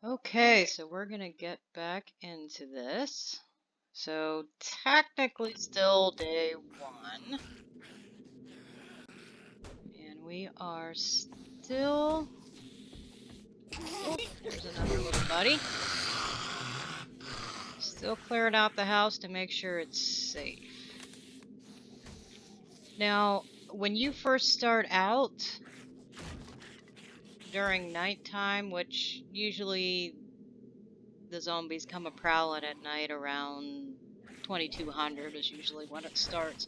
Okay, so we're gonna get back into this. So technically still day one. And we are still... Oh, there's another little buddy. Still clearing out the house to make sure it's safe. Now, when you first start out during nighttime, which usually the zombies come a-prowling at night around 2200 is usually when it starts.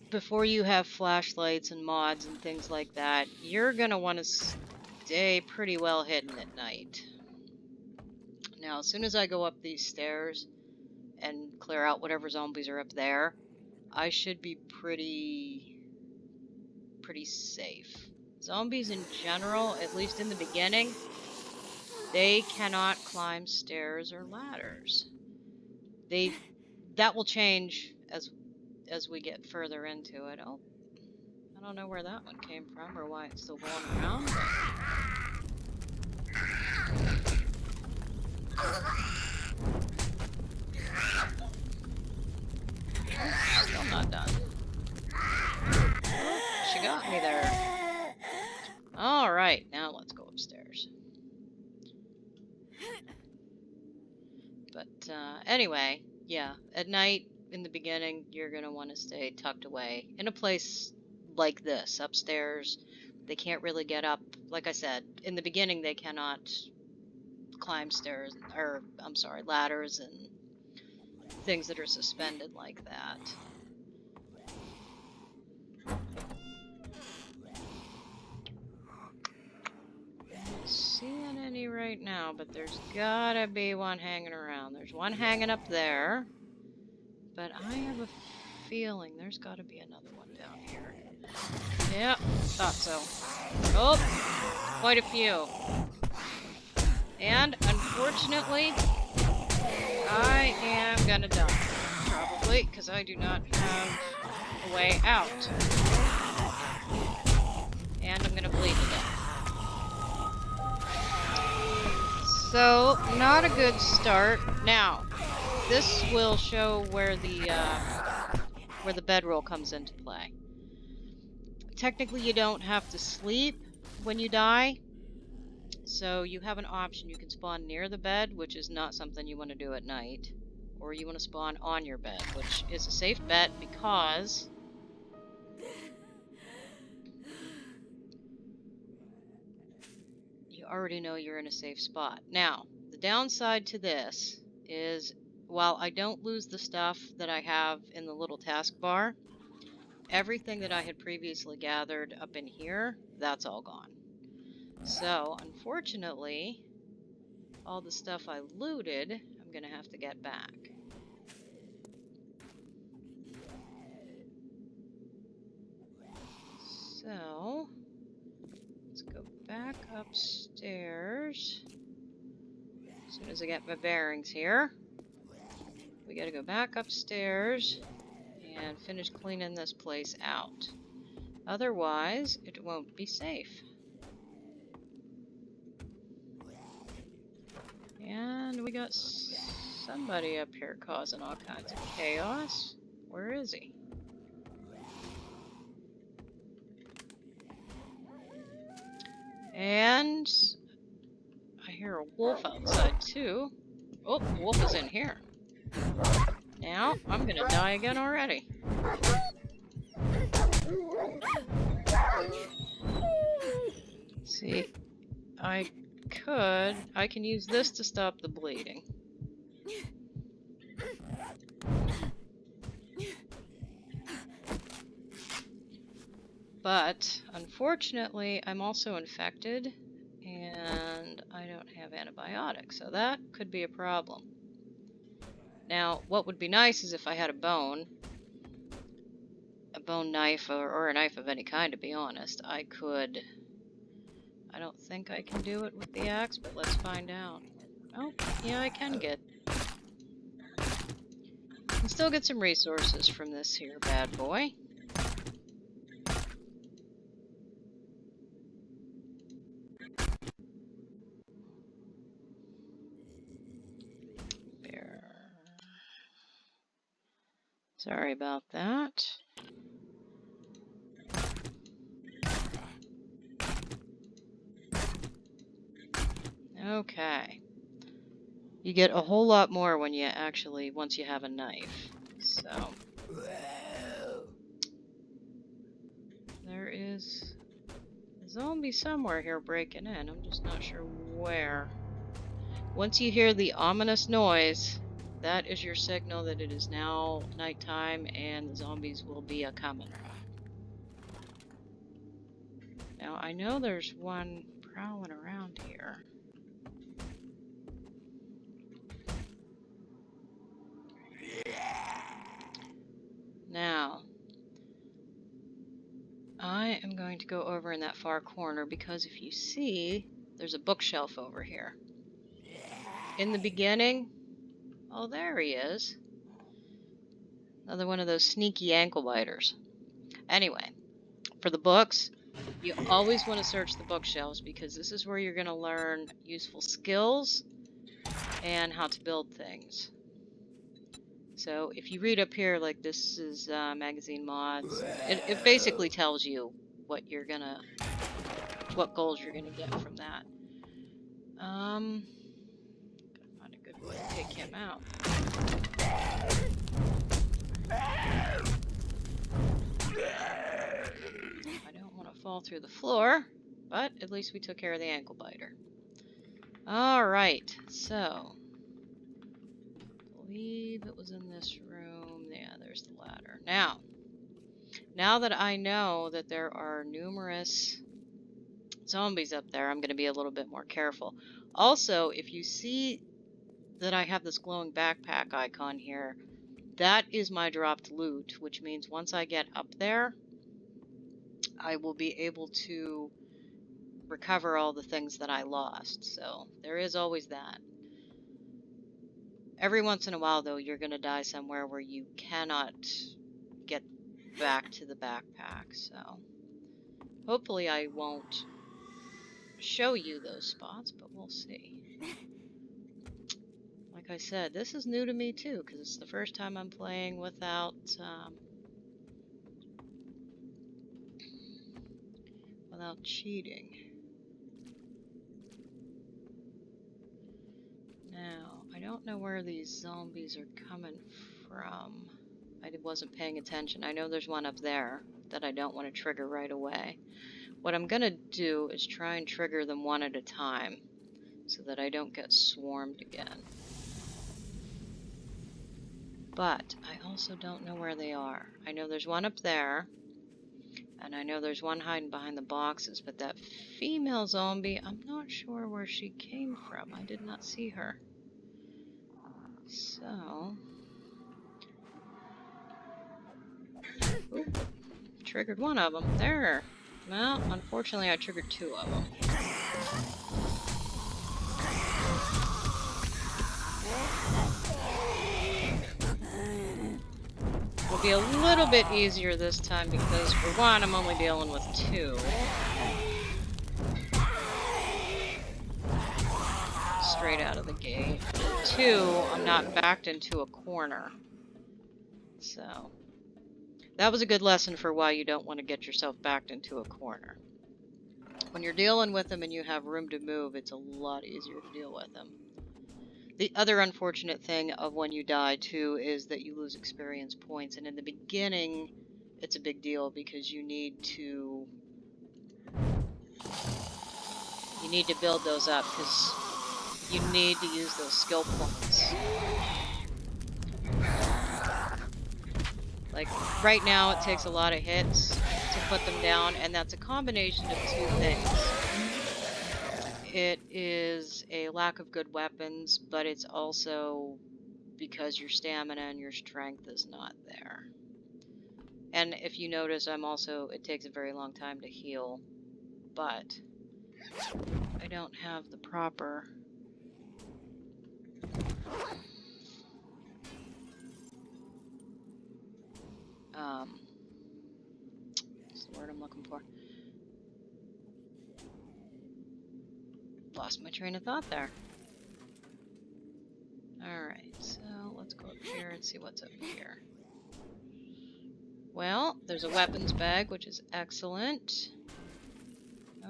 Before you have flashlights and mods and things like that, you're gonna want to stay pretty well hidden at night. Now, as soon as I go up these stairs and clear out whatever zombies are up there, I should be pretty safe. Zombies in general, at least in the beginning, they cannot climb stairs or ladders. That will change as we get further into it. Oh, I don't know where that one came from or why it's still going around. But... Still not done. Oh, she got me there. Alright, now let's go upstairs. But anyway, yeah, at night, in the beginning, you're going to want to stay tucked away in a place like this, upstairs. They can't really get up. Like I said, in the beginning, they cannot climb stairs, or, I'm sorry, ladders and things that are suspended like that. Not seeing any right now, but there's gotta be one hanging around. There's one hanging up there, but I have a feeling there's gotta be another one down here. Yeah, thought so. Oh, quite a few. And unfortunately, I am gonna die. Probably, because I do not have a way out. And I'm gonna bleed to death. So, not a good start. Now, this will show where the bedroll comes into play. Technically, you don't have to sleep when you die. So you have an option. You can spawn near the bed, which is not something you want to do at night. Or you want to spawn on your bed, which is a safe bet because you already know you're in a safe spot. Now, the downside to this is while I don't lose the stuff that I have in the little taskbar, everything that I had previously gathered up in here, that's all gone. So, unfortunately, all the stuff I looted, I'm going to have to get back. So, let's go back upstairs. As soon as I get my bearings here, we got to go back upstairs and finish cleaning this place out. Otherwise, it won't be safe. And we got somebody up here causing all kinds of chaos. Where is he? And I hear a wolf outside too. Oh, the wolf is in here. Now, I'm gonna die again already. See, I can use this to stop the bleeding. But, unfortunately, I'm also infected, and I don't have antibiotics, so that could be a problem. Now, what would be nice is if I had a bone knife, or a knife of any kind, to be honest. I don't think I can do it with the axe, but let's find out. Oh, yeah, I can still get some resources from this here bad boy. Sorry about that. Okay. You get a whole lot more when you actually, once you have a knife. So. There is a zombie somewhere here breaking in. I'm just not sure where. Once you hear the ominous noise, that is your signal that it is now nighttime and the zombies will be a-coming. Now, I know there's one prowling around here. Now, I am going to go over in that far corner because if you see, there's a bookshelf over here. In the beginning, oh, there he is. Another one of those sneaky ankle biters. Anyway, for the books, you always want to search the bookshelves because this is where you're going to learn useful skills and how to build things. So if you read up here, like this is magazine mods, it basically tells you what what goals you're gonna get from that. Gotta find a good way to take him out. I don't want to fall through the floor, but at least we took care of the ankle biter. Alright, so I believe it was in this room. Yeah, there's the ladder. Now that I know that there are numerous zombies up there, I'm going to be a little bit more careful. Also, if you see that I have this glowing backpack icon here, that is my dropped loot, which means once I get up there, I will be able to recover all the things that I lost. So there is always that. Every once in a while, though, you're going to die somewhere where you cannot get back to the backpack. So hopefully I won't show you those spots, but we'll see. Like I said, this is new to me too, because it's the first time I'm playing without cheating. Now, I don't know where these zombies are coming from. I wasn't paying attention. I know there's one up there that I don't want to trigger right away. What I'm going to do is try and trigger them one at a time so that I don't get swarmed again. But I also don't know where they are. I know there's one up there, and I know there's one hiding behind the boxes, but that female zombie, I'm not sure where she came from. I did not see her. So... Oop, triggered one of them. There. Well, unfortunately I triggered two of them. It'll be a little bit easier this time because, for one, I'm only dealing with two. Straight out of the gate. And two, I'm not backed into a corner. So, that was a good lesson for why you don't want to get yourself backed into a corner. When you're dealing with them and you have room to move, it's a lot easier to deal with them. The other unfortunate thing of when you die, too, is that you lose experience points. And in the beginning, it's a big deal because you need to build those up because you need to use those skill points. Like, right now, it takes a lot of hits to put them down, and that's a combination of two things. It is a lack of good weapons, but it's also because your stamina and your strength is not there. And if you notice, it takes a very long time to heal, but I don't have the proper... what's the word I'm looking for? Lost my train of thought there. Alright, so let's go up here and see what's up here. Well, there's a weapons bag, which is excellent.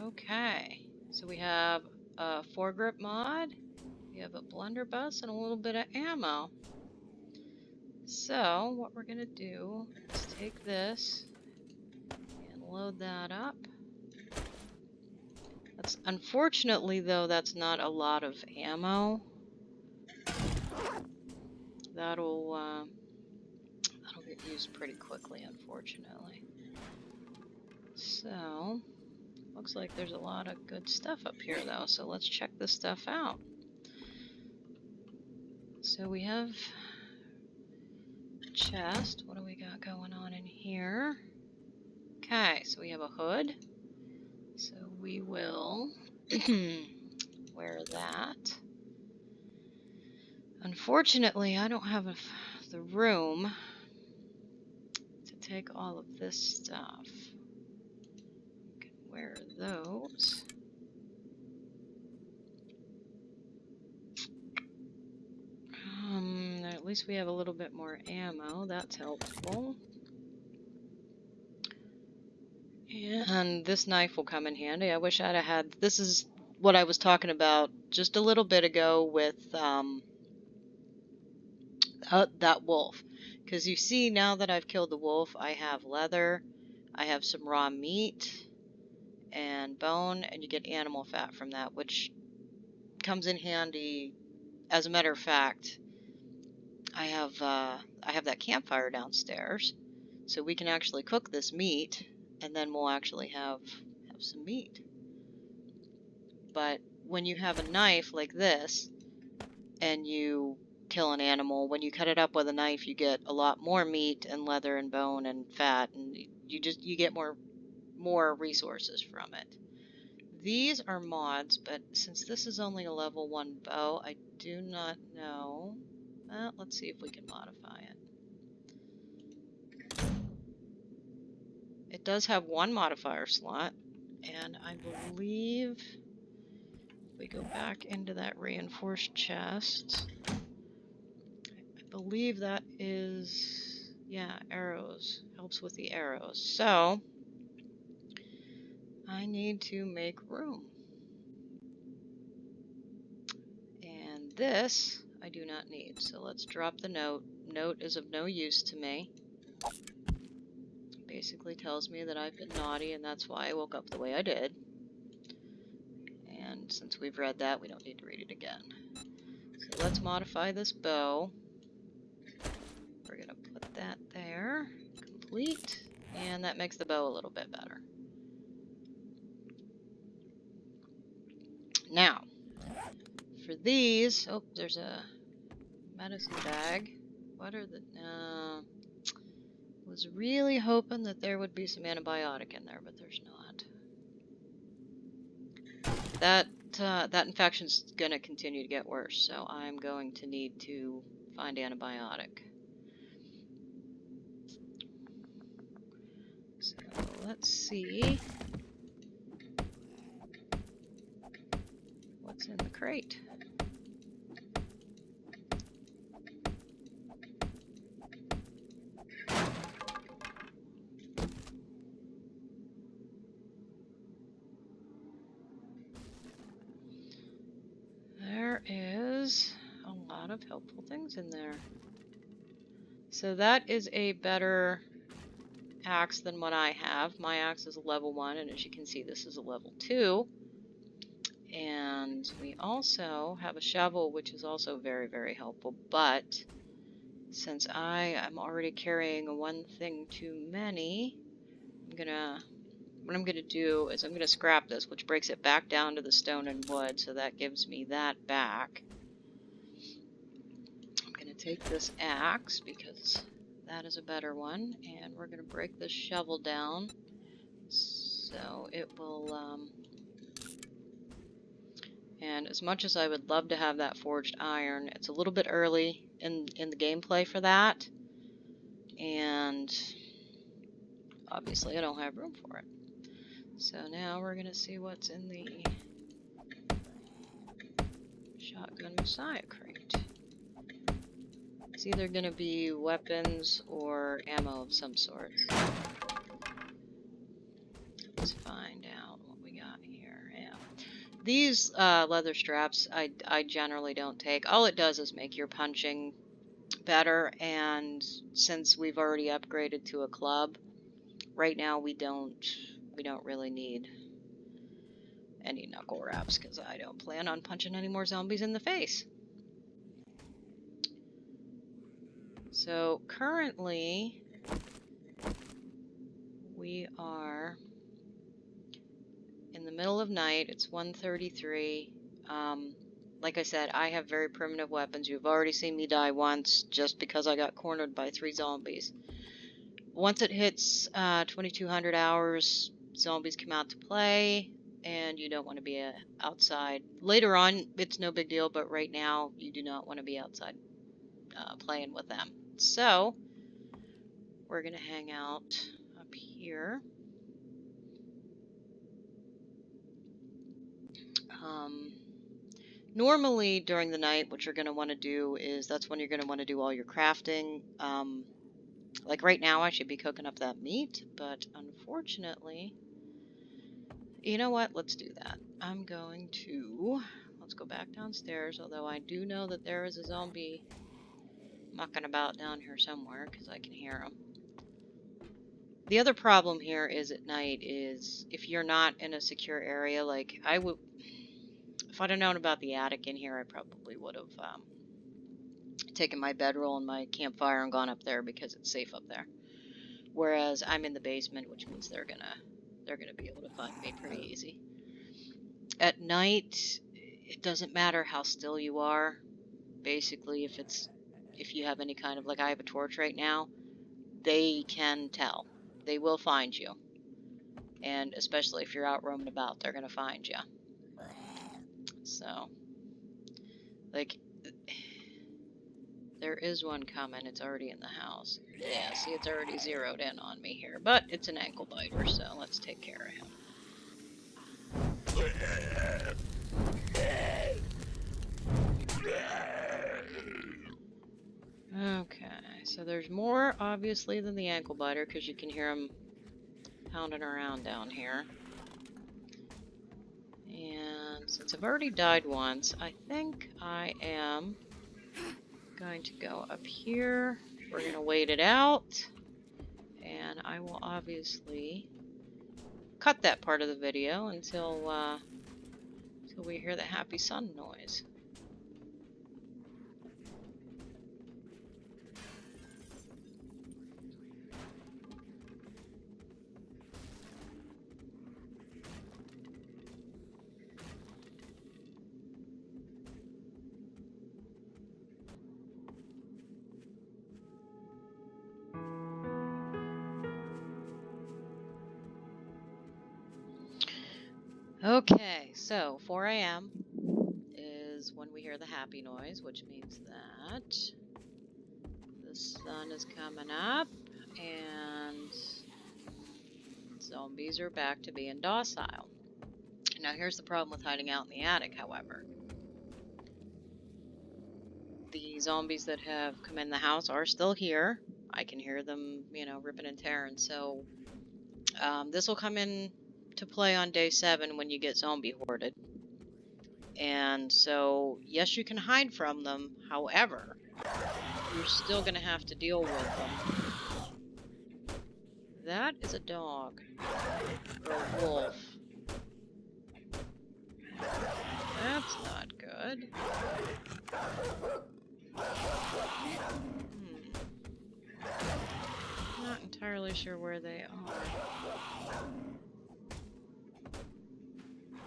Okay, so we have a foregrip mod, we have a blunderbuss, and a little bit of ammo. So, what we're going to do is take this and load that up. Unfortunately, though, that's not a lot of ammo. That'll get used pretty quickly, unfortunately. So, looks like there's a lot of good stuff up here, though, so let's check this stuff out. So we have a chest. What do we got going on in here? Okay, so we have a hood. So we will wear that. Unfortunately, I don't have the room to take all of this stuff. You can wear those. At least we have a little bit more ammo. That's helpful. And this knife will come in handy. I wish I'd have had... This is what I was talking about just a little bit ago with that wolf. Because you see, now that I've killed the wolf, I have leather, I have some raw meat and bone, and you get animal fat from that, which comes in handy. As a matter of fact, I have that campfire downstairs, so we can actually cook this meat, and then we'll actually have some meat. But when you have a knife like this, and you kill an animal, when you cut it up with a knife, you get a lot more meat and leather and bone and fat, and you get more resources from it. These are mods, but since this is only a level 1 bow, I do not know. Well, let's see if we can modify it. It does have 1 modifier slot, and I believe if we go back into that reinforced chest, I believe that is, yeah, arrows. Helps with the arrows. So, I need to make room. And this I do not need. So let's drop the note. Note is of no use to me. Basically tells me that I've been naughty and that's why I woke up the way I did. And since we've read that, we don't need to read it again. So let's modify this bow. We're going to put that there. Complete. And that makes the bow a little bit better. Now, for these, oh, there's a medicine bag. What are the... was really hoping that there would be some antibiotic in there, but there's not. That infection's going to continue to get worse, so I'm going to need to find antibiotic. So let's see what's in the crate. There is a lot of helpful things in there. So that is a better axe than what I have. My axe is a level 1, and as you can see, this is a level 2. And we also have a shovel, which is also very, very helpful. But since I am already carrying 1 thing too many, what I'm gonna do is I'm gonna scrap this, which breaks it back down to the stone and wood, so that gives me that back. I'm gonna take this axe because that is a better one, and we're gonna break this shovel down so it will and as much as I would love to have that forged iron, it's a little bit early in the gameplay for that, and obviously I don't have room for it. So now we're gonna see what's in the Shotgun Messiah crate. It's either going to be weapons or ammo of some sort. Let's find out what we got here. Yeah. These leather straps I generally don't take. All it does is make your punching better, and since we've already upgraded to a club, right now we don't really need any knuckle wraps because I don't plan on punching any more zombies in the face. So currently we are in the middle of night. It's 1:33. Like I said, I have very primitive weapons. You've already seen me die once just because I got cornered by 3 zombies. Once it hits 2200 hours, zombies come out to play, and you don't want to be outside. Later on, it's no big deal, but right now, you do not want to be outside playing with them. So, we're going to hang out up here. Normally, during the night, what you're going to want to do is, that's when you're going to want to do all your crafting. Like right now, I should be cooking up that meat, but unfortunately, you know what? Let's do that. Let's go back downstairs, although I do know that there is a zombie mucking about down here somewhere, because I can hear him. The other problem here is at night is, if you're not in a secure area, like I would, if I'd have known about the attic in here, I probably would have taken my bedroll and my campfire and gone up there because it's safe up there. Whereas I'm in the basement, which means they're gonna be able to find me pretty easy. At night, it doesn't matter how still you are. Basically, if you have any kind of, like I have a torch right now, they can tell. They will find you. And especially if you're out roaming about, they're gonna find you. So, like, there is one coming. It's already in the house. Yeah, see, it's already zeroed in on me here. But it's an ankle biter, so let's take care of him. Okay, so there's more, obviously, than the ankle biter, because you can hear him pounding around down here. And since I've already died once, I think I am going to go up here. We're going to wait it out. And I will obviously cut that part of the video until we hear the happy sun noise. Okay, so 4 a.m. is when we hear the happy noise, which means that the sun is coming up and zombies are back to being docile. Now here's the problem with hiding out in the attic, however. The zombies that have come in the house are still here. I can hear them, ripping and tearing. So this will come in to play on day 7 when you get zombie hoarded. And so, yes, you can hide from them. However, you're still going to have to deal with them. That is a dog. Or a wolf. That's not good. Not entirely sure where they are.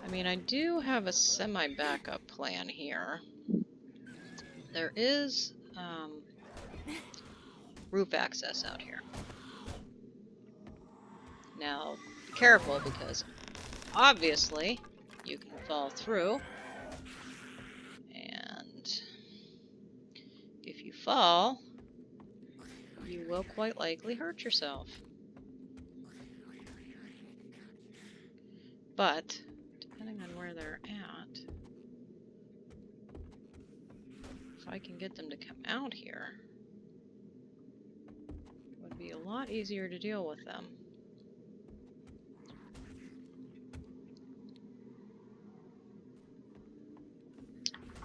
I mean, I do have a semi-backup plan here. There is roof access out here. Now, be careful because obviously you can fall through. And if you fall, you will quite likely hurt yourself. But depending on where they're at, if I can get them to come out here, lot easier to deal with them.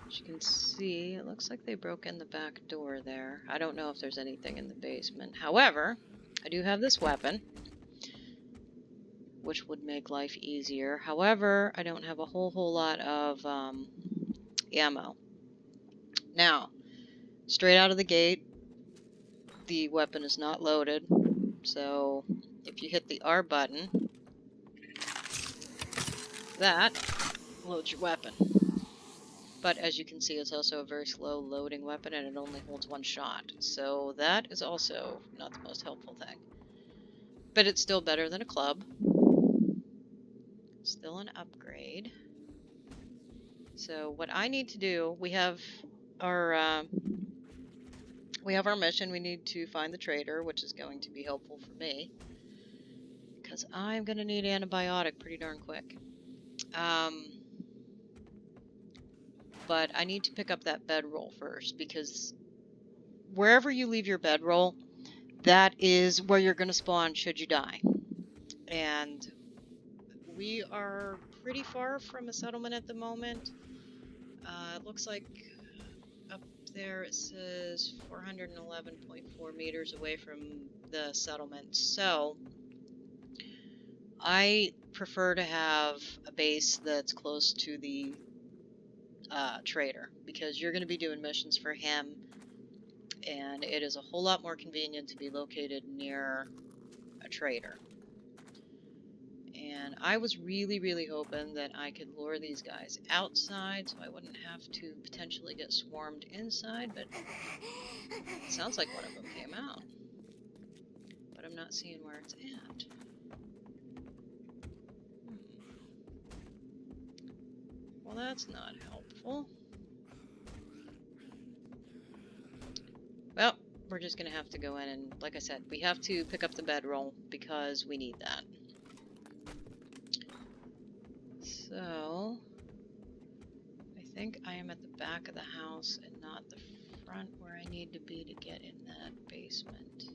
As you can see, it looks like they broke in the back door there. I don't know if there's anything in the basement. However, I do have this weapon, which would make life easier. However, I don't have a whole lot of ammo. Now, straight out of the gate, the weapon is not loaded, so if you hit the R button, that loads your weapon. But as you can see, it's also a very slow loading weapon, and it only holds one shot, so that is also not the most helpful thing. But it's still better than a club. Still an upgrade. So what I need to do, we have our mission. We need to find the trader, which is going to be helpful for me, because I'm going to need antibiotic pretty darn quick. But I need to pick up that bedroll first, because wherever you leave your bedroll, that is where you're going to spawn should you die. And we are pretty far from a settlement at the moment. It looks like up there it says 411.4 meters away from the settlement. So I prefer to have a base that's close to the trader, because you're going to be doing missions for him, and it is a whole lot more convenient to be located near a trader. And I was really hoping that I could lure these guys outside so I wouldn't have to potentially get swarmed inside, but it sounds like one of them came out. But I'm not seeing where it's at. Well, that's not helpful. Well, we're just going to have to go in and, like I said, we have to pick up the bedroll because we need that. So, I think I am at the back of the house and not the front where I need to be to get in that basement.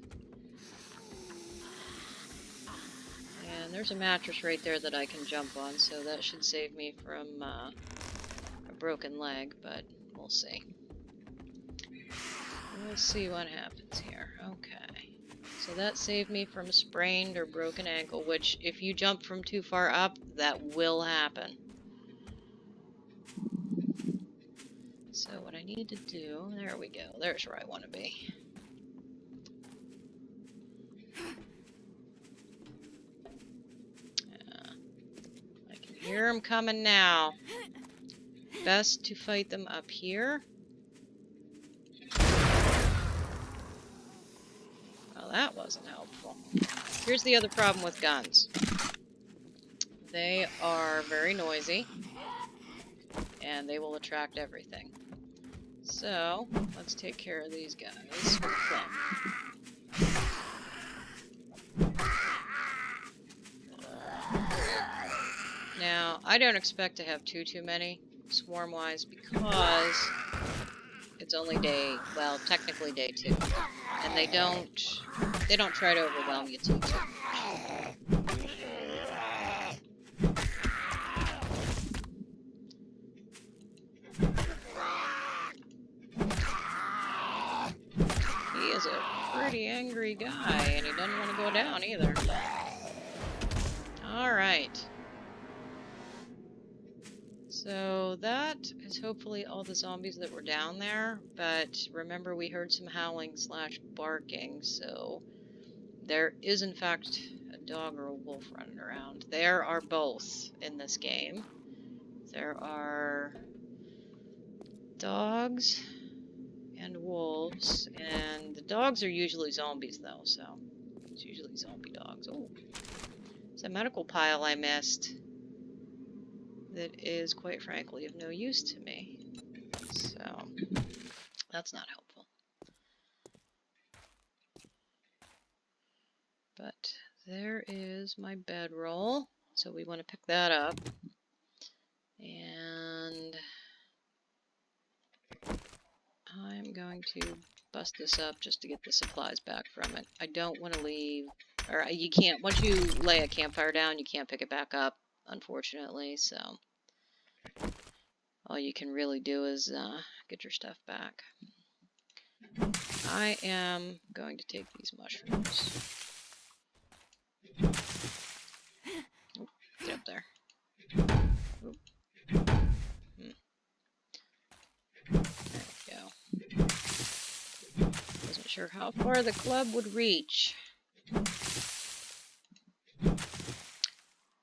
And there's a mattress right there that I can jump on, so that should save me from a broken leg, but we'll see. We'll see what happens here. Okay. So that saved me from a sprained or broken ankle, which if you jump from too far up, that will happen. So what I need to do, there we go, there's where I want to be. I can hear them coming now. Best to fight them up here. Well, that wasn't helpful. Here's the other problem with guns. They are very noisy, and they will attract everything. So, let's take care of these guys with them. Now, I don't expect to have too many, swarm-wise, because it's only day, well, technically day 2. And they don't try to overwhelm you too much. He is a pretty angry guy, and he doesn't want to go down either. Alright. So that is hopefully all the zombies that were down there, but remember we heard some howling / barking, so there is in fact a dog or a wolf running around. There are both in this game. There are dogs and wolves, and the dogs are usually zombies though, so it's usually zombie dogs. Oh, it's a medical pile I missed that is quite frankly of no use to me, so that's not helpful. But there is my bedroll, so we want to pick that up, and I'm going to bust this up just to get the supplies back from it. I don't want to leave, or you can't, once you lay a campfire down, you can't pick it back up, unfortunately, so all you can really do is get your stuff back. I am going to take these mushrooms. Oop, get up there. Oop. There we go. Wasn't sure how far the club would reach.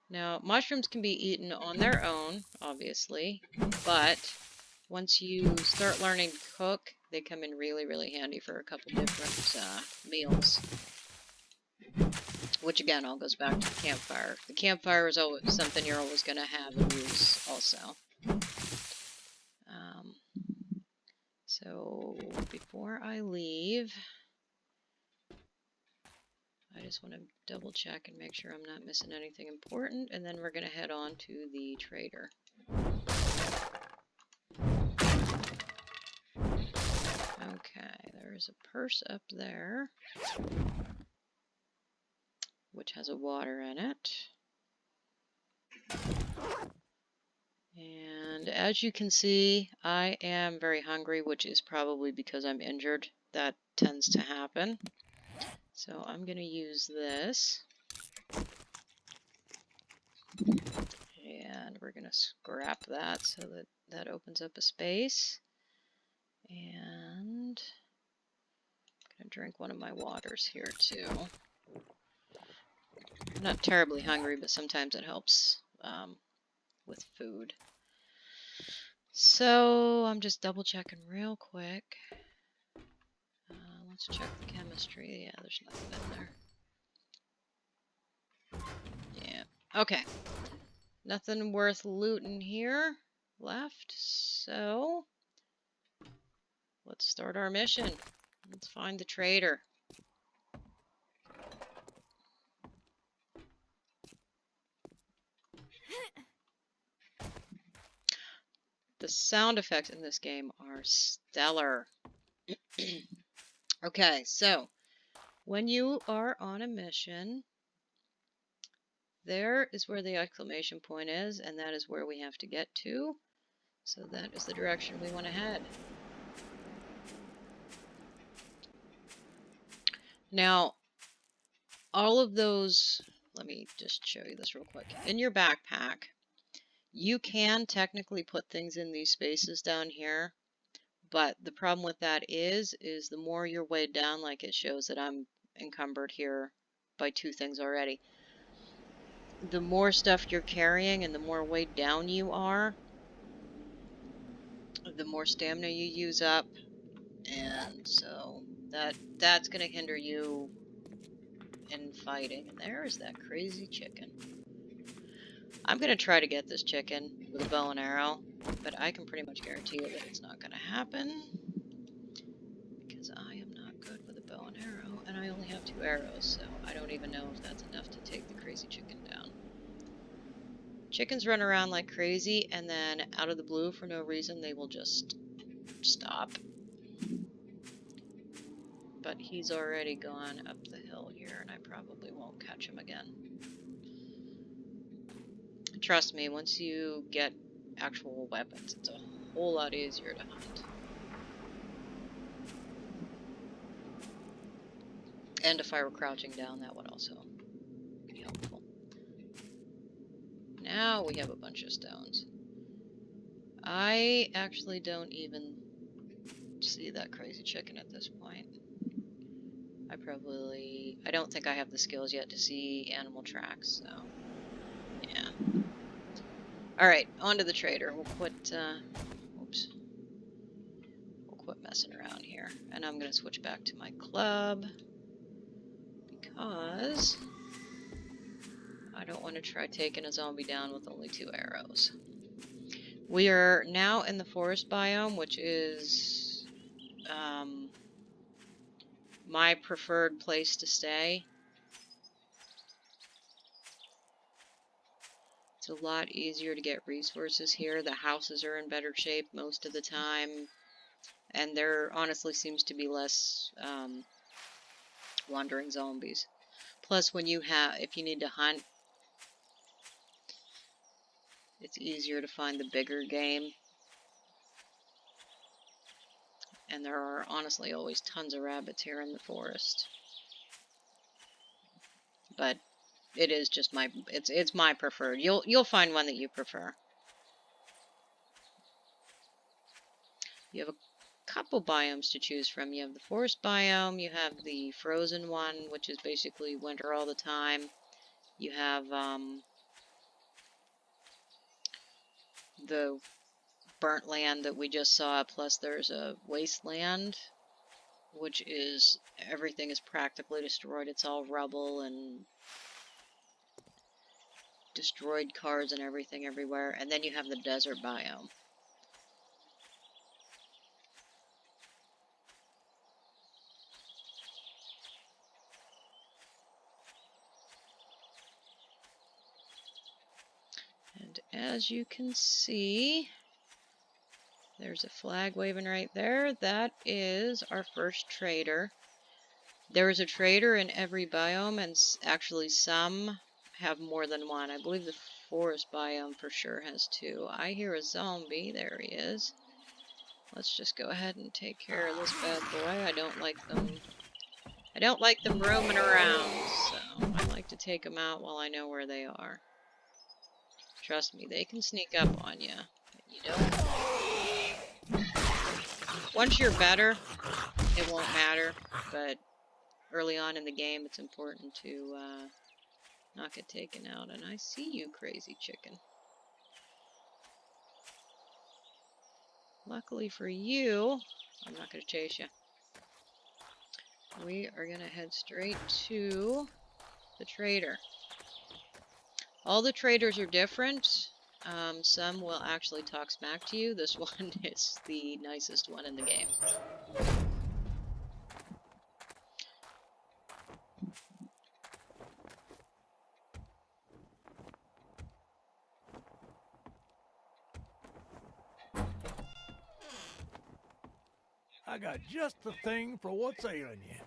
Now, mushrooms can be eaten on their own, obviously, but once you start learning to cook, they come in really, really handy for a couple different meals. Which again, all goes back to the campfire. The campfire is always something you're always going to have and use also. So before I leave, I just want to double check and make sure I'm not missing anything important, and then we're going to head on to the trader. Okay, there's a purse up there, which has a water in it. And as you can see, I am very hungry, which is probably because I'm injured. That tends to happen. So I'm going to use this. And we're going to scrap that so that that opens up a space. And I'm going to drink one of my waters here too. I'm not terribly hungry, but sometimes it helps with food. So I'm just double checking real quick. Let's check the chemistry. Yeah, there's nothing in there. Yeah, okay. Nothing worth looting here left, so let's start our mission. Let's find the trader. The sound effects in this game are stellar. Okay, so when you are on a mission, there is where the exclamation point is, and that is where we have to get to. So that is the direction we want to head. Now, all of those, let me just show you this real quick. In your backpack, you can technically put things in these spaces down here, but the problem with that is the more you're weighed down, like it shows that I'm encumbered here by 2 things already. The more stuff you're carrying and the more weighed down you are, the more stamina you use up, and so that's going to hinder you in fighting. And there is that crazy chicken. I'm going to try to get this chicken with a bow and arrow, but I can pretty much guarantee you that it's not going to happen, because I am not good with a bow and arrow, and I only have 2 arrows, so I don't even know if that's enough to take the crazy chicken down. Chickens run around like crazy, and then out of the blue, for no reason, they will just stop. But he's already gone up the hill here, and I probably won't catch him again. Trust me, once you get actual weapons, it's a whole lot easier to hunt. And if I were crouching down, that would also be helpful. Now we have a bunch of stones. I actually don't even see that crazy chicken at this point. I don't think I have the skills yet to see animal tracks, so yeah. Alright, on to the trader. We'll quit, we'll quit messing around here. And I'm going to switch back to my club, because I don't want to try taking a zombie down with only 2 arrows. We are now in the forest biome, which is my preferred place to stay. It's a lot easier to get resources here. The houses are in better shape most of the time, And there honestly seems to be less wandering zombies. Plus, when you if you need to hunt, it's easier to find the bigger game. And there are honestly always tons of rabbits here in the forest. But it is just it's my preferred. You'll find one that you prefer. You have a couple biomes to choose from. You have the forest biome, you have the frozen one, which is basically winter all the time. You have the burnt land that we just saw, plus there's a wasteland, which is everything is practically destroyed. It's all rubble and destroyed cars and everything everywhere. And then you have the desert biome. And as you can see, there's a flag waving right there. That is our first trader. There is a trader in every biome, and actually some have more than one. I believe the forest biome for sure has two. I hear a zombie. There he is. Let's just go ahead and take care of this bad boy. I don't like them roaming around, so I like to take them out while I know where they are. Trust me, they can sneak up on you. You don't. Once you're better, it won't matter, but early on in the game, it's important to not get taken out. And I see you, crazy chicken. Luckily for you, I'm not going to chase you. We are going to head straight to the trader. All the traders are different. Some will actually talk smack to you. This one is the nicest one in the game. I got just the thing for what's ailing you.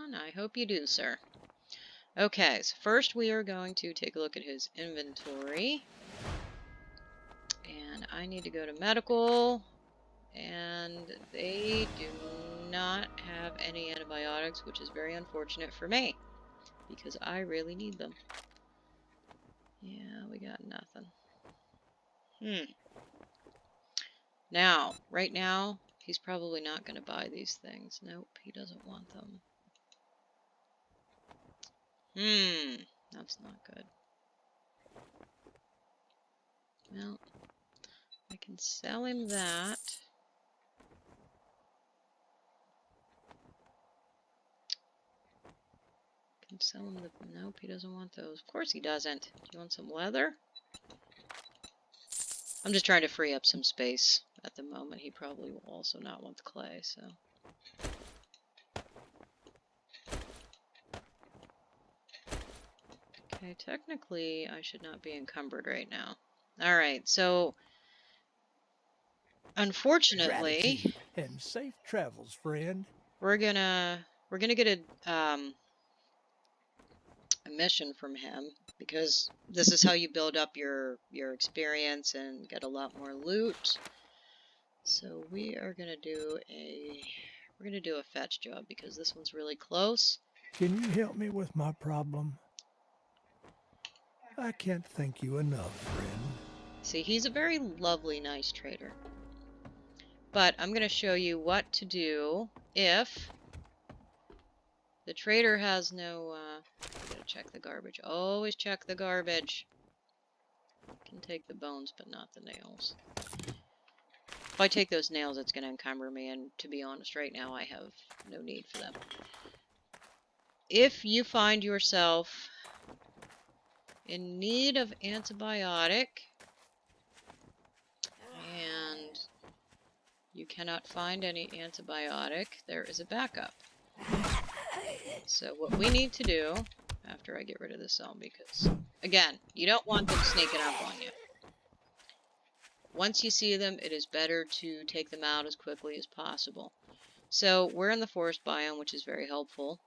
And I hope you do, sir. Okay, so first we are going to take a look at his inventory. And I need to go to medical. And they do not have any antibiotics, which is very unfortunate for me, because I really need them. Yeah, we got nothing. Now, right now, he's probably not going to buy these things. Nope, he doesn't want them. That's not good. Well, I can sell him that. Can sell him the... Nope, he doesn't want those. Of course he doesn't. Do you want some leather? I'm just trying to free up some space at the moment. He probably will also not want the clay, so... Okay, technically, I should not be encumbered right now. Alright, so... Unfortunately... Gratitude and safe travels, friend. We're gonna get a mission from him, because this is how you build up your experience and get a lot more loot. So we're gonna do a fetch job, because this one's really close. Can you help me with my problem? I can't thank you enough, friend. See, he's a very lovely, nice trader. But I'm gonna show you what to do if the trader has no, gotta check the garbage. Always check the garbage. Can take the bones, but not the nails. If I take those nails, it's gonna encumber me, and to be honest, right now I have no need for them. If you find yourself in need of antibiotic, and you cannot find any antibiotic, there is a backup. So what we need to do, after I get rid of this zombie, because, again, you don't want them sneaking up on you. once you see them, it is better to take them out as quickly as possible. So we're in the forest biome, which is very helpful.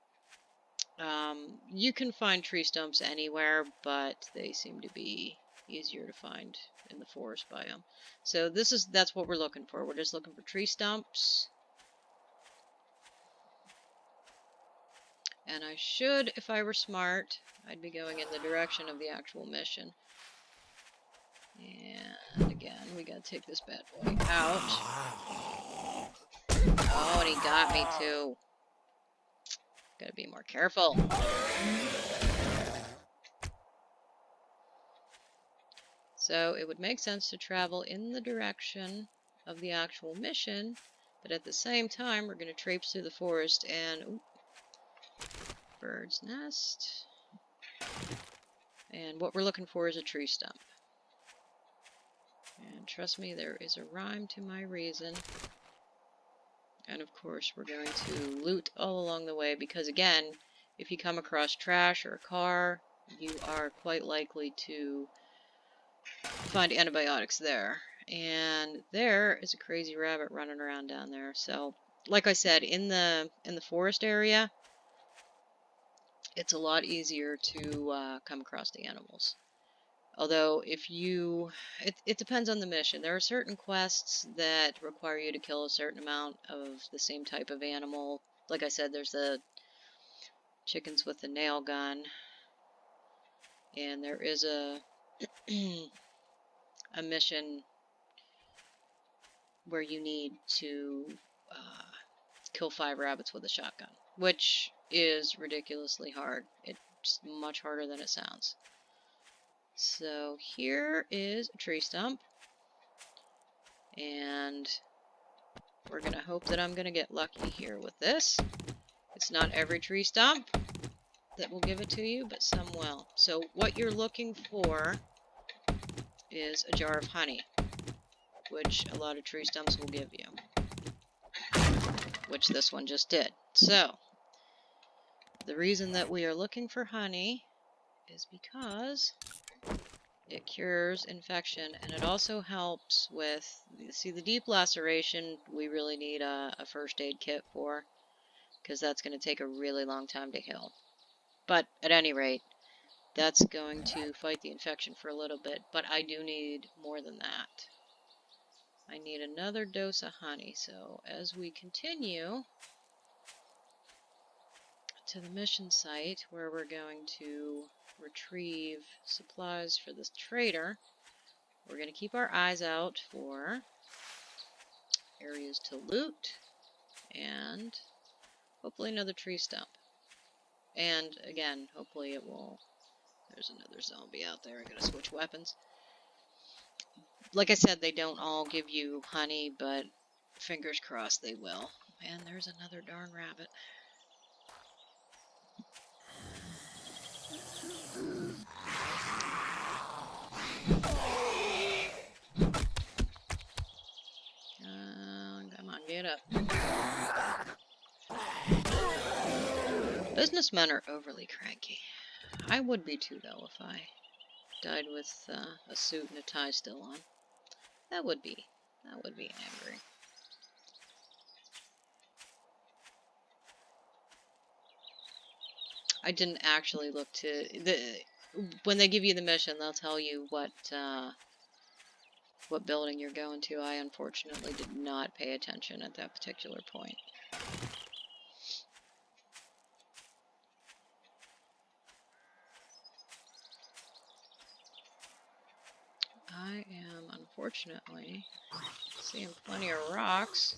You can find tree stumps anywhere, but they seem to be easier to find in the forest biome. So that's what we're looking for. We're just looking for tree stumps. And I should, if I were smart, I'd be going in the direction of the actual mission. And again, we gotta take this bad boy out. Oh, and he got me too. Gotta be more careful. So it would make sense to travel in the direction of the actual mission, but at the same time, we're gonna traipse through the forest and... Ooh, bird's nest. And what we're looking for is a tree stump. And trust me, there is a rhyme to my reason. And of course, we're going to loot all along the way because, again, if you come across trash or a car, you are quite likely to find antibiotics there. And there is a crazy rabbit running around down there. So, like I said, in the forest area, it's a lot easier to come across the animals. Although, if you... It depends on the mission. There are certain quests that require you to kill a certain amount of the same type of animal. Like I said, there's the chickens with the nail gun. And there is a... a mission where you need to kill 5 rabbits with a shotgun. Which is ridiculously hard. It's much harder than it sounds. So here is a tree stump, and we're going to hope that I'm going to get lucky here with this. It's not every tree stump that will give it to you, but some will. So what you're looking for is a jar of honey, which a lot of tree stumps will give you, which this one just did. So the reason that we are looking for honey is because it cures infection, and it also helps with, see, the deep laceration, we really need a first aid kit for, because that's going to take a really long time to heal. But at any rate, that's going to fight the infection for a little bit, but I do need more than that. I need another dose of honey, so as we continue to the mission site, where we're going to retrieve supplies for this trader, we're going to keep our eyes out for areas to loot and hopefully another tree stump. And again, hopefully it will... There's another zombie out there. I gotta switch weapons. Like I said, they don't all give you honey, but fingers crossed they will. And there's another darn rabbit. Come on, get up. Businessmen are overly cranky. I would be too, though, if I died with a suit and a tie still on. That would be angry. I didn't actually look to when they give you the mission, they'll tell you what building you're going to. I unfortunately did not pay attention at that particular point. I am unfortunately seeing plenty of rocks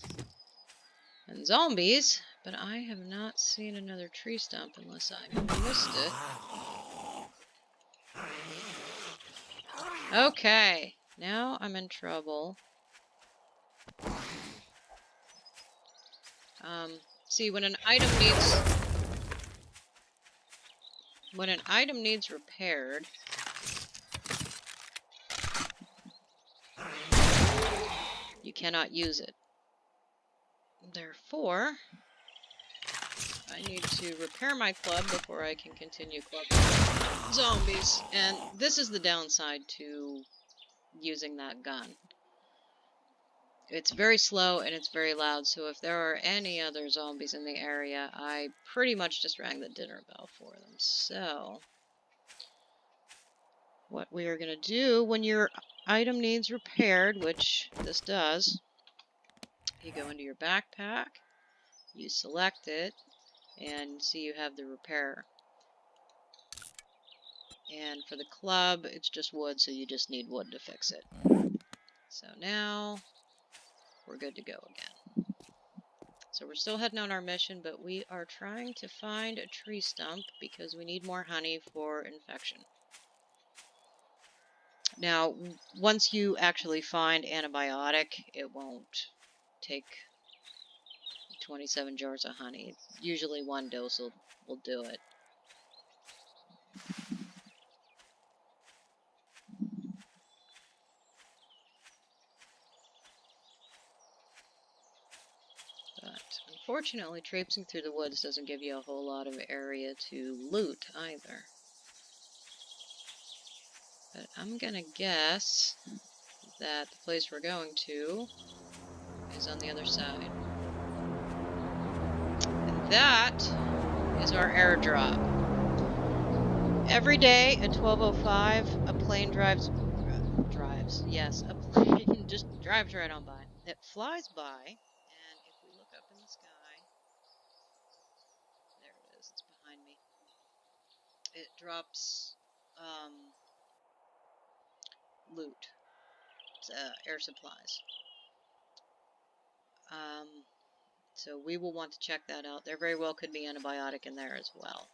and zombies, but I have not seen another tree stump unless I missed it. Okay, now I'm in trouble. See, when an item needs repaired, you cannot use it. Therefore, I need to repair my club before I can continue clubbing zombies. And this is the downside to using that gun. It's very slow and it's very loud, so if there are any other zombies in the area, I pretty much just rang the dinner bell for them. So, what we are going to do when your item needs repaired, which this does, you go into your backpack, you select it, and see you have the repair. And for the club, it's just wood, so you just need wood to fix it. So now, we're good to go again. So we're still heading on our mission, but we are trying to find a tree stump because we need more honey for infection. Now, once you actually find antibiotic, it won't take 27 jars of honey. Usually one dose will do it. But unfortunately, traipsing through the woods doesn't give you a whole lot of area to loot either. But I'm gonna guess that the place we're going to is on the other side. And that is our airdrop. Every day at 12:05, a plane drives, yes, a plane just drives right on by. It flies by, and if we look up in the sky, there it is, it's behind me. It drops loot. It's air supplies. So we will want to check that out. There very well could be antibiotic in there as well.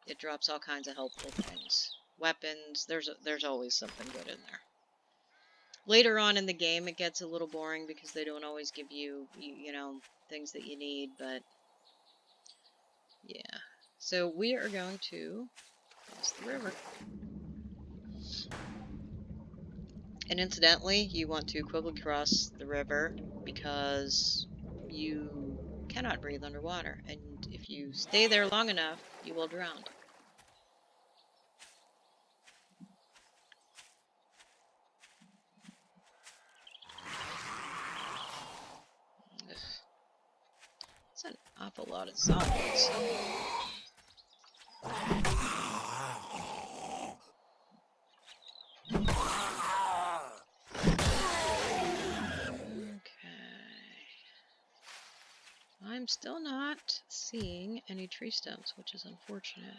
It drops all kinds of helpful things. Weapons, there's always something good in there. Later on in the game, it gets a little boring because they don't always give you, you know, things that you need, but yeah. So we are going to cross the river. And incidentally, you want to quickly cross the river because you cannot breathe underwater, and if you stay there long enough, you will drown. It's an awful lot of zombies. I'm still not seeing any tree stumps, which is unfortunate.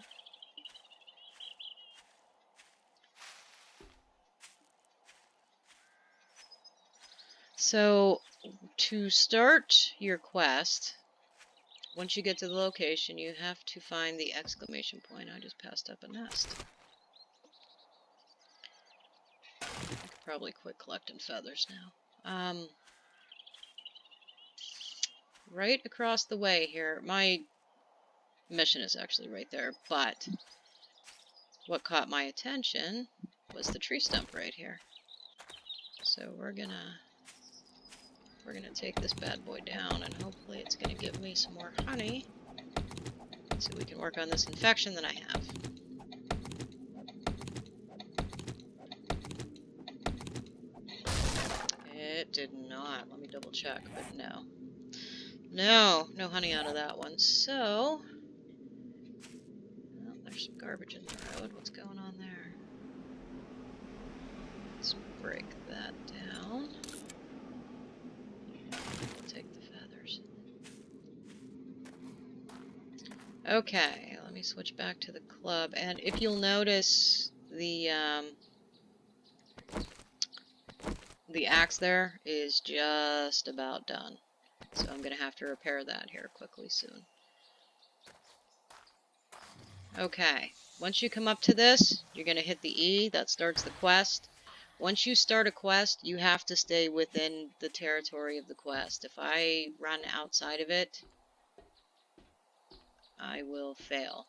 So, to start your quest, once you get to the location, you have to find the exclamation point. I just passed up a nest. I could probably quit collecting feathers now. Right across the way here, my mission is actually right there, but what caught my attention was the tree stump right here. So we're gonna take this bad boy down, and hopefully it's gonna give me some more honey so we can work on this infection that I have. It did not. Let me double check, but no. No honey out of that one. So, well, there's some garbage in the road. What's going on there? Let's break that down. We'll take the feathers. Okay, let me switch back to the club. And if you'll notice, the axe there is just about done. So I'm going to have to repair that here quickly soon. Okay, once you come up to this, you're going to hit the E, that starts the quest. Once you start a quest, you have to stay within the territory of the quest. If I run outside of it, I will fail.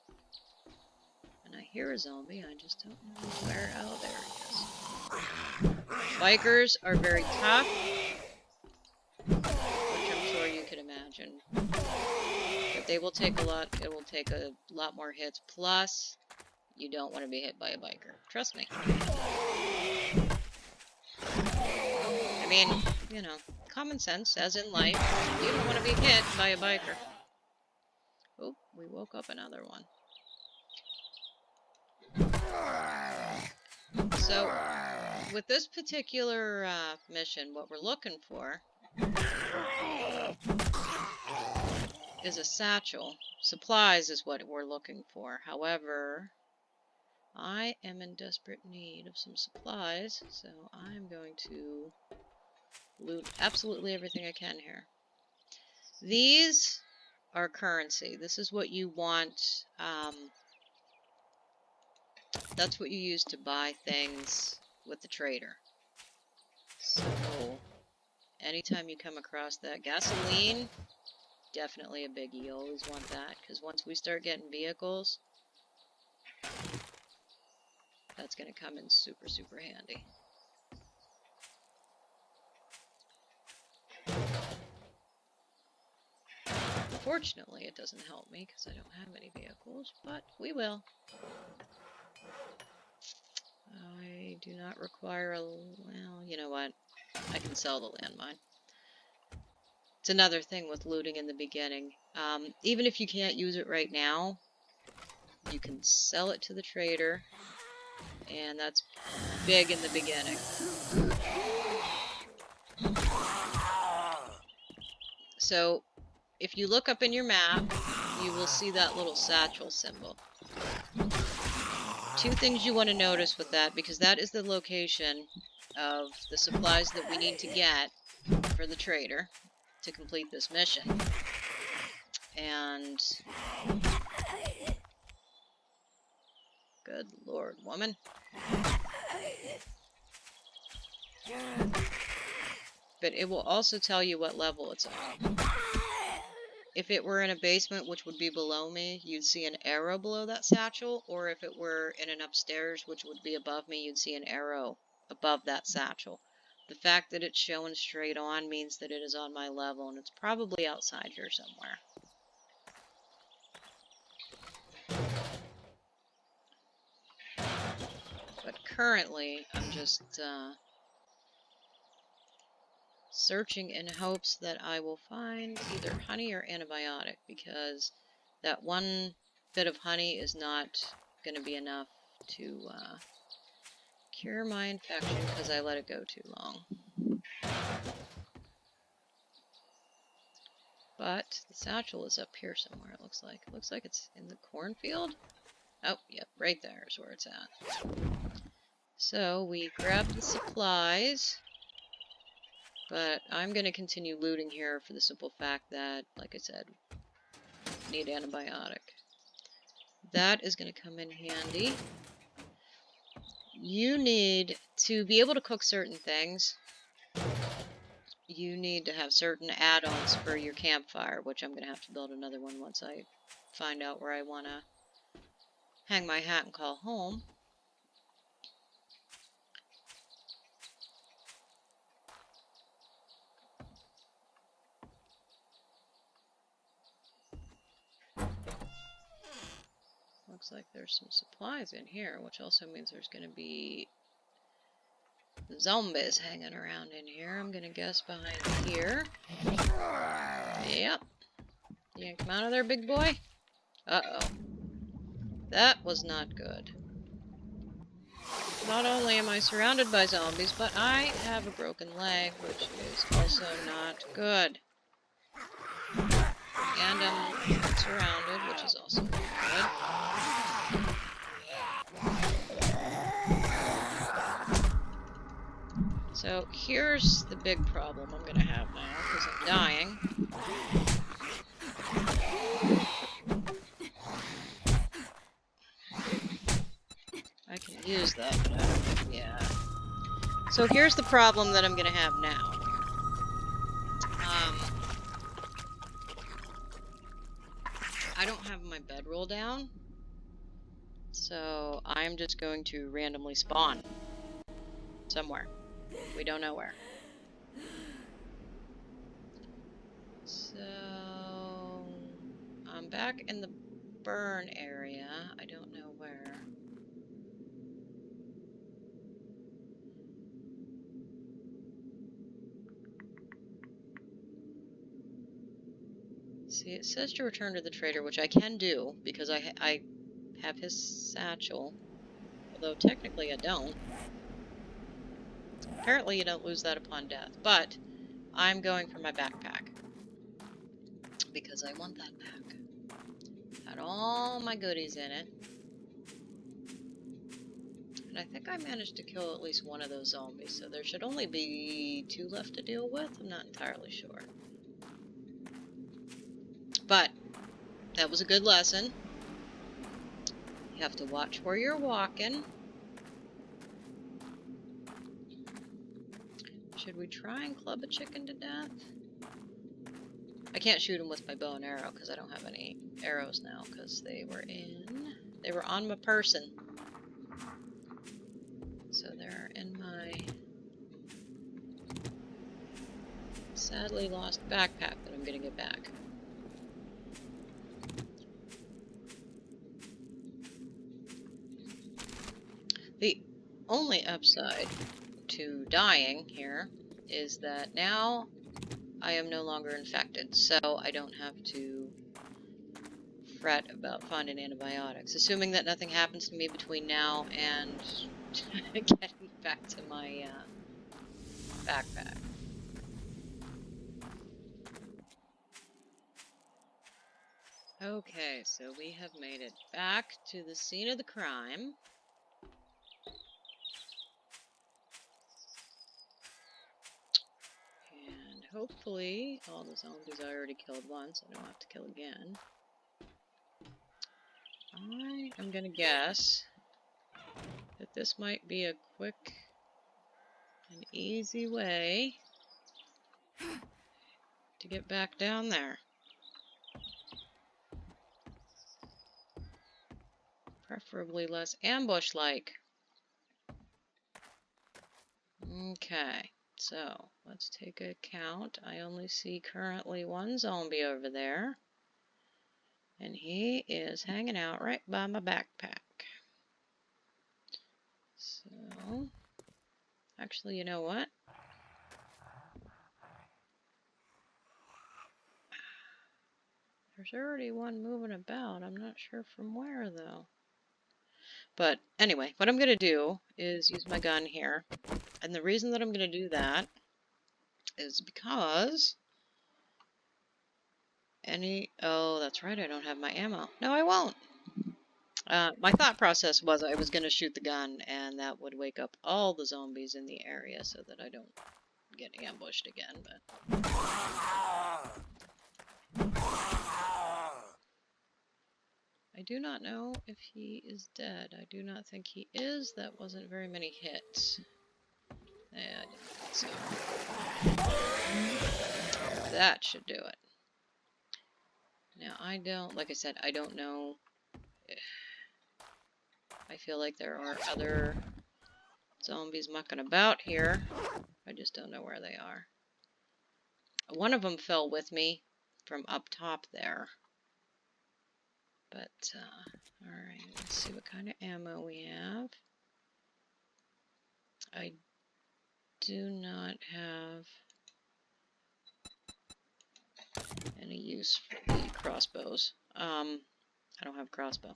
And I hear a zombie, I just don't know where. Oh, there he is. Bikers are very tough, which I'm sure you can imagine. But they will take a lot, it will take a lot more hits, plus you don't want to be hit by a biker. Trust me. mean, you know, common sense, as in life. You don't want to be hit by a biker. Oh, we woke up another one. So, with this particular mission, what we're looking for is a satchel. Supplies is what we're looking for. However, I am in desperate need of some supplies, so I'm going to loot absolutely everything I can here. These are currency. This is what you want. That's what you use to buy things with the trader. So, anytime you come across that gasoline, definitely a biggie. You always want that, because once we start getting vehicles, that's going to come in super, super handy. Fortunately, it doesn't help me because I don't have any vehicles, but we will. I do not require a... well, you know what? I can sell the landmine. It's another thing with looting in the beginning. Even if you can't use it right now, you can sell it to the trader, and that's big in the beginning. So, if you look up in your map, you will see that little satchel symbol. Two things you want to notice with that, because that is the location of the supplies that we need to get for the trader to complete this mission. And... good lord, woman. But it will also tell you what level it's on. If it were in a basement, which would be below me, you'd see an arrow below that satchel, or if it were in an upstairs, which would be above me, you'd see an arrow above that satchel. The fact that it's showing straight on means that it is on my level, and it's probably outside here somewhere. But currently, I'm just searching in hopes that I will find either honey or antibiotic, because that one bit of honey is not going to be enough to cure my infection because I let it go too long. But the satchel is up here somewhere, it looks like. It looks like it's in the cornfield. Oh, yep, right there is where it's at. So we grabbed the supplies, but I'm going to continue looting here for the simple fact that, like I said, I need antibiotic. That is going to come in handy. You need to be able to cook certain things. You need to have certain add-ons for your campfire, which I'm going to have to build another one once I find out where I want to hang my hat and call home. Looks like there's some supplies in here, which also means there's going to be zombies hanging around in here. I'm going to guess behind here. Yep. You gonna come out of there, big boy? Uh-oh. That was not good. Not only am I surrounded by zombies, but I have a broken leg, which is also not good. And I'm surrounded, which is also not good. So here's the big problem I'm gonna have now, because I'm dying. I can use that, but yeah. So here's the problem that I'm gonna have now. I don't have my bedroll down, so I'm just going to randomly spawn somewhere. We don't know where. So I'm back in the burn area. I don't know where. See, it says to return to the trader, which I can do because I have his satchel. Although technically I don't. Apparently you don't lose that upon death, but I'm going for my backpack because I want that back. Had all my goodies in it. And I think I managed to kill at least one of those zombies, so there should only be 2 left to deal with. I'm not entirely sure. But that was a good lesson. You have to watch where you're walking. Should we try and club a chicken to death? I can't shoot him with my bow and arrow because I don't have any arrows now because they were on my person. So they're in my sadly lost backpack, but I'm gonna get back. The only upside to dying here is that now I am no longer infected, so I don't have to fret about finding antibiotics, assuming that nothing happens to me between now and getting back to my backpack. Okay, so we have made it back to the scene of the crime. And hopefully all the zombies I already killed once, I don't have to kill again. I am gonna guess that this might be a quick and easy way to get back down there. Preferably less ambush-like. Okay, so let's take a count. I only see currently 1 zombie over there. And he is hanging out right by my backpack. So, actually, you know what? There's already 1 moving about. I'm not sure from where, though. But anyway, what I'm going to do is use my gun here. And the reason that I'm going to do that is because oh, that's right, I don't have my ammo. No, I won't. My thought process was I was going to shoot the gun, and that would wake up all the zombies in the area so that I don't get ambushed again, but... I do not know if he is dead. I do not think he is. That wasn't very many hits. Yeah, I didn't think so. That should do it. Now, like I said, I don't know. I feel like there are other zombies mucking about here. I just don't know where they are. One of them fell with me from up top there. But, alright, let's see what kind of ammo we have. I do not have any use for the crossbows. I don't have a crossbow.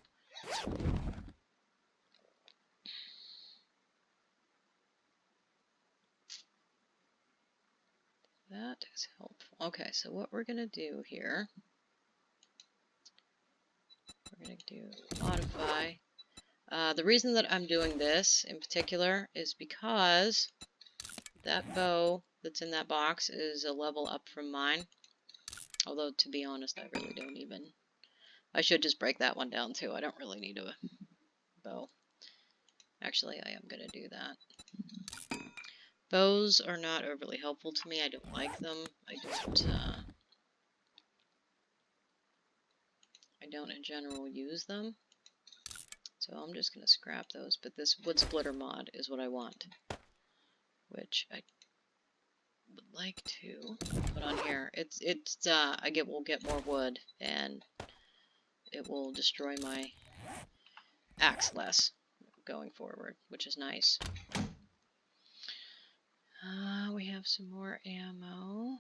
That is helpful. Okay, so what we're going to do here, we're going to do modify. The reason that I'm doing this in particular is because that bow that's in that box is a level up from mine. Although, to be honest, I really don't even... I should just break that one down too. I don't really need a bow. Actually, I am going to do that. Bows are not overly helpful to me. I don't like them. I don't in general use them. So I'm just going to scrap those. But this wood splitter mod is what I want. Which I would like to put on here. We'll get more wood, and it will destroy my axe less going forward, which is nice. We have some more ammo.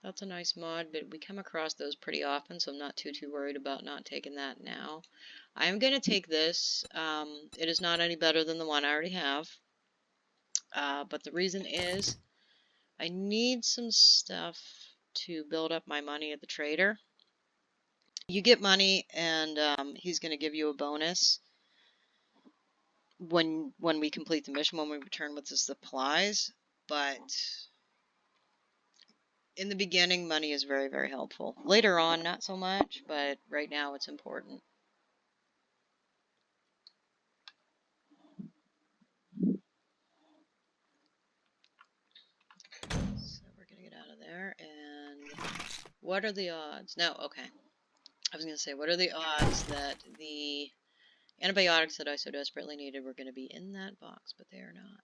That's a nice mod, but we come across those pretty often, so I'm not too worried about not taking that now. I'm going to take this. It is not any better than the one I already have. But the reason is I need some stuff to build up my money at the trader. You get money, and he's going to give you a bonus when we complete the mission, when we return with the supplies. But in the beginning, money is very, very helpful. Later on, not so much, but right now it's important. So we're going to get out of there, and what are the odds? No, okay. I was going to say, what are the odds that the antibiotics that I so desperately needed were going to be in that box, but they are not.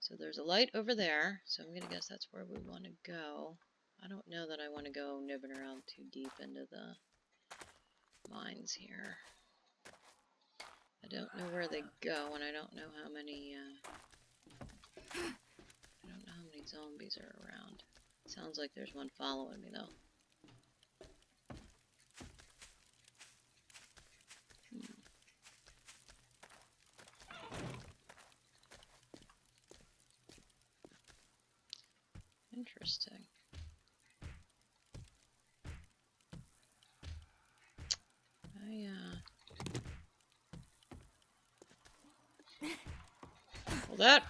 So there's a light over there, so I'm going to guess that's where we want to go. I don't know that I want to go nibbing around too deep into the mines here. I don't know where they go, and I don't know how many, zombies are around. Sounds like there's one following me, though. Interesting. Well, that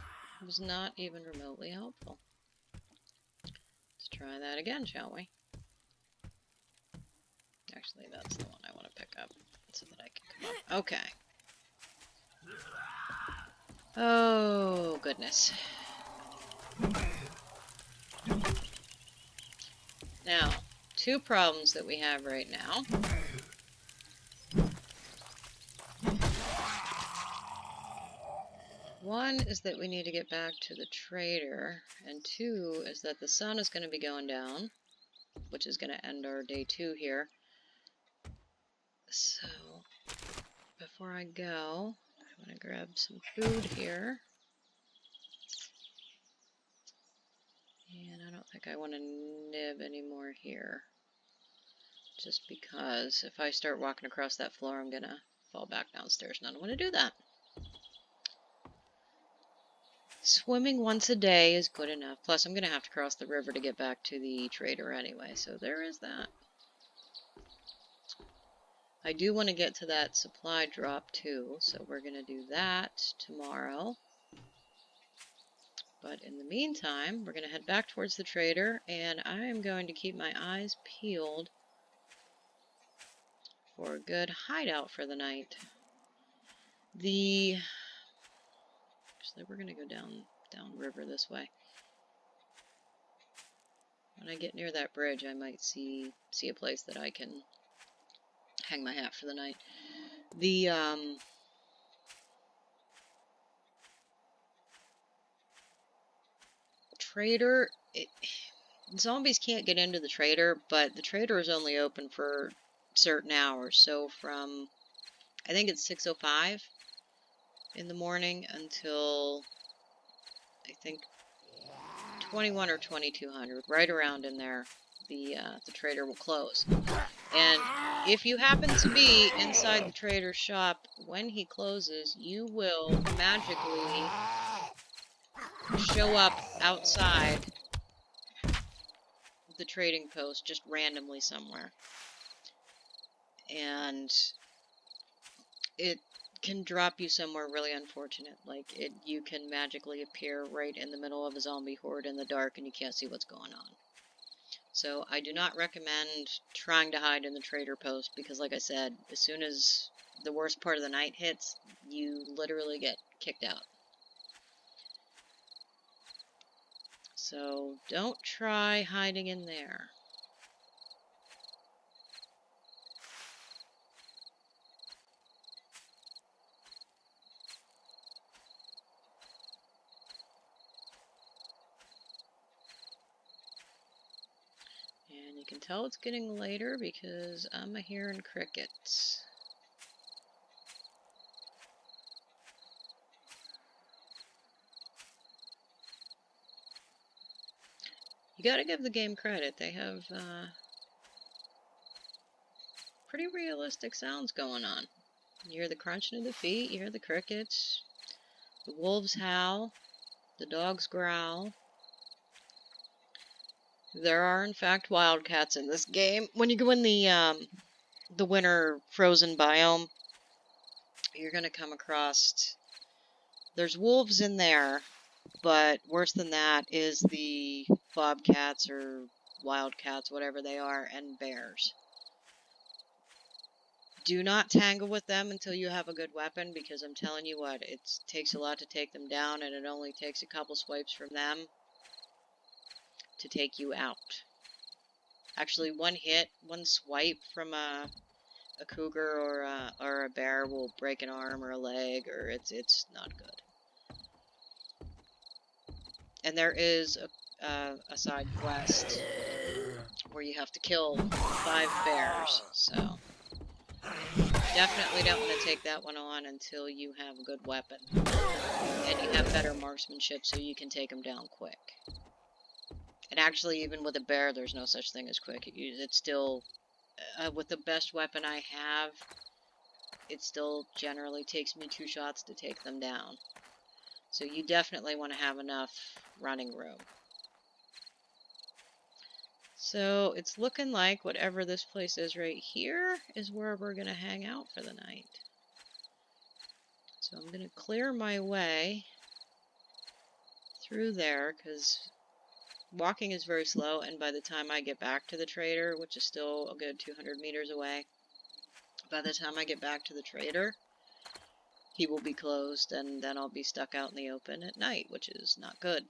was not even remotely helpful. Let's try that again, shall we? Actually, that's the one I want to pick up so that I can come up. Okay. Oh, goodness. Now, two problems that we have right now. One is that we need to get back to the trader, and two is that the sun is going to be going down, which is going to end our day 2 here. So, before I go, I'm going to grab some food here. And I don't think I want to nib anymore here. Just because if I start walking across that floor, I'm going to fall back downstairs, and I don't want to do that. Swimming once a day is good enough. Plus, I'm going to have to cross the river to get back to the trader anyway, so there is that. I do want to get to that supply drop too, so we're going to do that tomorrow. But in the meantime, we're going to head back towards the trader, and I am going to keep my eyes peeled for a good hideout for the night. Actually, we're going to go downriver this way. When I get near that bridge, I might see a place that I can hang my hat for the night. The trader, zombies can't get into the trader, but the trader is only open for certain hours. So from, I think it's 6:05 in the morning until, I think, 21 or 2200, right around in there, the trader will close. And if you happen to be inside the trader's shop when he closes, you will magically show up outside the trading post just randomly somewhere. And it can drop you somewhere really unfortunate. Like, you can magically appear right in the middle of a zombie horde in the dark and you can't see what's going on. So I do not recommend trying to hide in the trader post because, like I said, as soon as the worst part of the night hits, you literally get kicked out. So don't try hiding in there. And you can tell it's getting later because I'm hearing crickets. You gotta give the game credit. They have pretty realistic sounds going on. You hear the crunching of the feet, you hear the crickets, the wolves howl, the dogs growl. There are, in fact, wildcats in this game. When you go in the winter frozen biome, you're gonna come across... There's wolves in there, but worse than that is the bobcats or wildcats, whatever they are, and bears. Do not tangle with them until you have a good weapon, because I'm telling you what, it takes a lot to take them down, and it only takes a couple swipes from them to take you out. Actually, one hit, one swipe from a cougar or a bear will break an arm or a leg, or it's not good. And there is a side quest where you have to kill 5 bears, so definitely don't want to take that one on until you have a good weapon and you have better marksmanship so you can take them down quick. And actually, even with a bear, there's no such thing as quick. It's still, with the best weapon I have, it still generally takes me 2 shots to take them down. So you definitely want to have enough running room. So it's looking like whatever this place is right here is where we're going to hang out for the night. So I'm going to clear my way through there, because walking is very slow, and by the time I get back to the trader, which is still a good 200 meters away, by the time I get back to the trader, he will be closed, and then I'll be stuck out in the open at night, which is not good.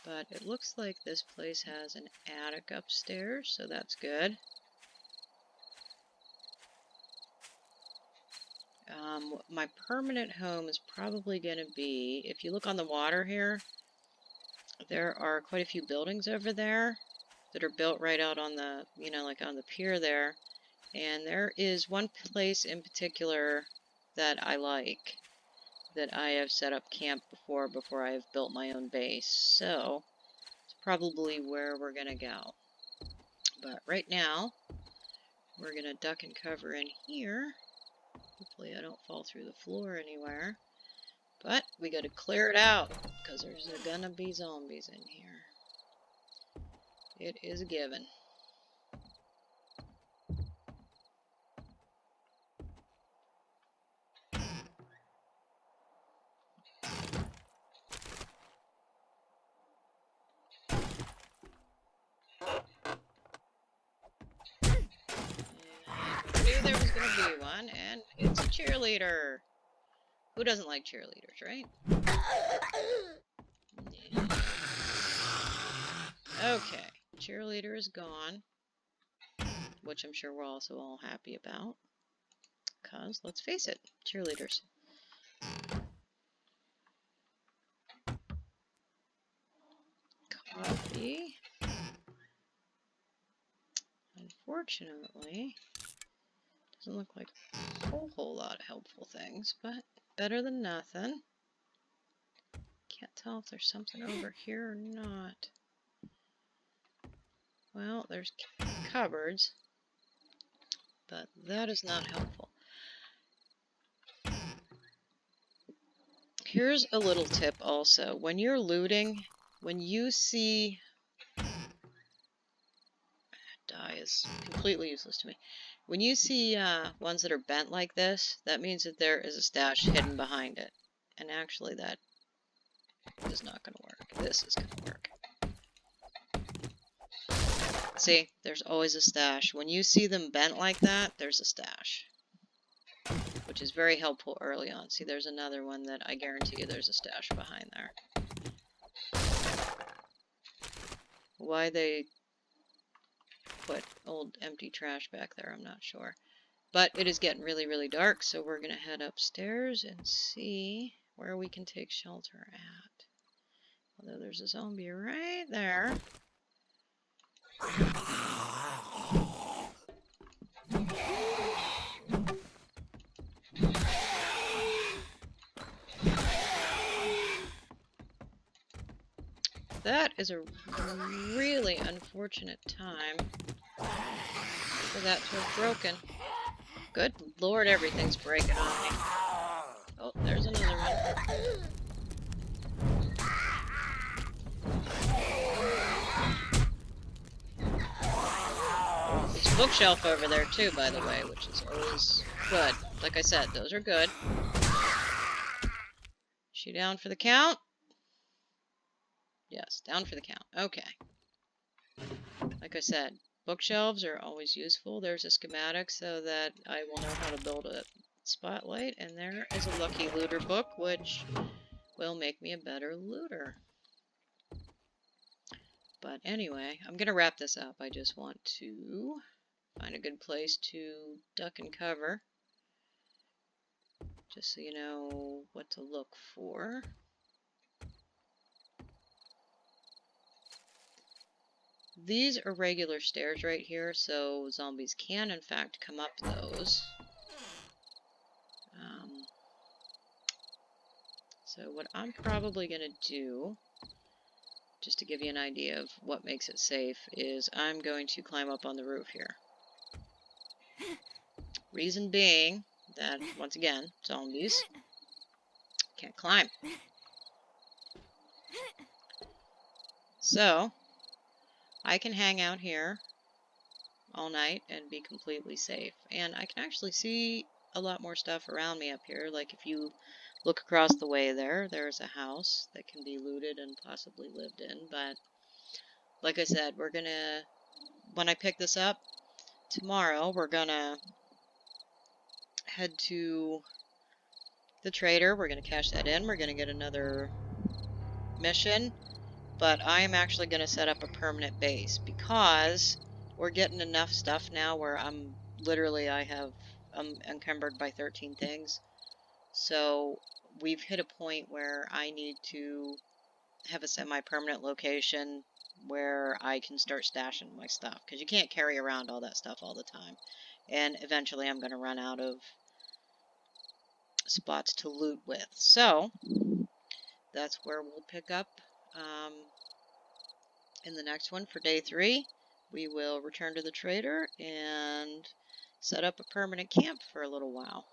But it looks like this place has an attic upstairs, so that's good. My permanent home is probably going to be, if you look on the water here, there are quite a few buildings over there that are built right out on the, like on the pier there. And there is one place in particular that I like, that I have set up camp before I have built my own base. So it's probably where we're going to go. But right now, we're going to duck and cover in here. Hopefully I don't fall through the floor anywhere. But we got to clear it out, because there's gonna be zombies in here. It is a given. I knew there was gonna be one, and it's a cheerleader. Who doesn't like cheerleaders, right? Yeah. Okay, cheerleader is gone, which I'm sure we're also all happy about, because, let's face it, cheerleaders. Coffee. Unfortunately, doesn't look like a whole lot of helpful things, but better than nothing. Can't tell if there's something over here or not. Well, there's cupboards, but that is not helpful. Here's a little tip also. When you're looting, when you see... Dye is completely useless to me. When you see ones that are bent like this, that means that there is a stash hidden behind it. And actually that is not going to work. This is going to work. See, there's always a stash. When you see them bent like that, there's a stash. Which is very helpful early on. See, there's another one that I guarantee you there's a stash behind there. Why they put old empty trash back there, I'm not sure. But it is getting really, really dark, so we're going to head upstairs and see where we can take shelter at. Although there's a zombie right there. that is a really unfortunate time for that to have broken. Good Lord, everything's breaking on me. Oh, there's another one. There's a bookshelf over there too, by the way, which is always good. Like I said, those are good. She down for the count? Yes, down for the count. Okay. Like I said, bookshelves are always useful. There's a schematic so that I will know how to build a spotlight. And there is a lucky looter book, which will make me a better looter. But anyway, I'm going to wrap this up. I just want to find a good place to duck and cover, just so you know what to look for. These are regular stairs right here, so zombies can in fact come up those. So what I'm probably going to do, just to give you an idea of what makes it safe, is I'm going to climb up on the roof here. Reason being that, once again, zombies can't climb. So I can hang out here all night and be completely safe. And I can actually see a lot more stuff around me up here. Like if you look across the way there, there's a house that can be looted and possibly lived in. But like I said, we're gonna, when I pick this up tomorrow, we're gonna head to the trader. We're gonna cash that in. We're gonna get another mission. But I am actually gonna set up a permanent base because we're getting enough stuff now where I'm encumbered by 13 things. So we've hit a point where I need to have a semi-permanent location where I can start stashing my stuff, because you can't carry around all that stuff all the time. And eventually I'm going to run out of spots to loot with. So that's where we'll pick up in the next one for day 3. We will return to the trader and set up a permanent camp for a little while.